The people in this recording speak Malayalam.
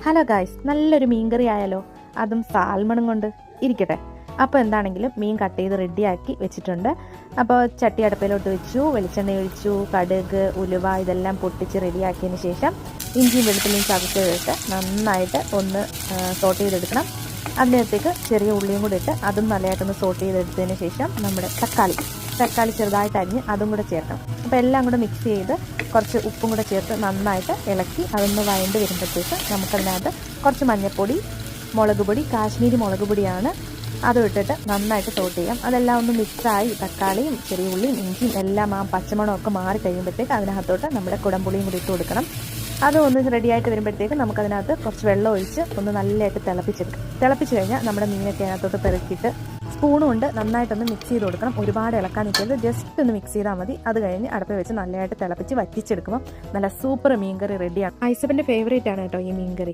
ഹലോ ഗായ്സ്, നല്ലൊരു മീൻകറി ആയാലോ? അതും സാൽമണും കൊണ്ട് ഇരിക്കട്ടെ. അപ്പോൾ എന്താണെങ്കിലും മീൻ കട്ട് ചെയ്ത് റെഡിയാക്കി വെച്ചിട്ടുണ്ട്. അപ്പോൾ ചട്ടി അടുപ്പിലോട്ട് വെച്ചു, വെളിച്ചെണ്ണ ഒഴിച്ചു, കടുക്, ഉലുവ ഇതെല്ലാം പൊട്ടിച്ച് റെഡിയാക്കിയതിന് ശേഷം ഇഞ്ചിയും വെളുത്തുള്ളിയും ചതച്ചെടുത്ത് നന്നായിട്ട് ഒന്ന് സോട്ട് ചെയ്തെടുക്കണം. അതിനകത്തേക്ക് ചെറിയ ഉള്ളിയും കൂടി ഇട്ട് അതും നല്ലതായിട്ടൊന്ന് സോട്ട് ചെയ്തെടുത്തതിന് ശേഷം നമ്മുടെ തക്കാളി ചെറുതായിട്ട് അരിഞ്ഞ് അതും കൂടെ ചേർക്കണം. അപ്പോൾ എല്ലാം കൂടെ മിക്സ് ചെയ്ത് കുറച്ച് ഉപ്പും കൂടെ ചേർത്ത് നന്നായിട്ട് ഇളക്കി അതൊന്ന് വഴണ്ട് വരുമ്പോഴത്തേക്ക് നമുക്കതിനകത്ത് കുറച്ച് മഞ്ഞൾപ്പൊടി, മുളക് പൊടി, കാശ്മീരി മുളക് പൊടിയാണ്, അതും ഇട്ടിട്ട് നന്നായിട്ട് സോട്ട് ചെയ്യാം. അതെല്ലാം ഒന്ന് മിക്സായി തക്കാളിയും ചെറിയ ഉള്ളിയും ഇഞ്ചിയും എല്ലാം ആ പച്ചമണമൊക്കെ മാറി കഴിയുമ്പോഴത്തേക്ക് അതിനകത്തോട്ട് നമ്മുടെ കുടംപുളിയും കൂടി ഇട്ട് കൊടുക്കണം. അത് ഒന്ന് റെഡിയായിട്ട് വരുമ്പോഴത്തേക്ക് നമുക്കതിനകത്ത് കുറച്ച് വെള്ളം ഒഴിച്ച് ഒന്ന് നല്ലതായിട്ട് തിളപ്പിച്ച് കഴിഞ്ഞാൽ നമ്മുടെ മീനൊക്കെ അതിനകത്തോട്ട് പെറുക്കിയിട്ട് സ്പൂണും കൊണ്ട് നന്നായിട്ടൊന്ന് മിക്സ് ചെയ്ത് കൊടുക്കണം. ഒരുപാട് ഇളക്കാൻ നിൽക്കരുത്, ജസ്റ്റ് ഒന്ന് മിക്സ് ചെയ്താൽ മതി. അത് കഴിഞ്ഞ് അടുപ്പിൽ വെച്ച് നല്ലതായിട്ട് തിളപ്പിച്ച് വറ്റിച്ചെടുക്കുമ്പോൾ നല്ല സൂപ്പർ മീൻകറി റെഡിയാണ്. ഐസപ്പിൻ്റെ ഫേവറേറ്റ് ആണ് കേട്ടോ ഈ മീൻകറി.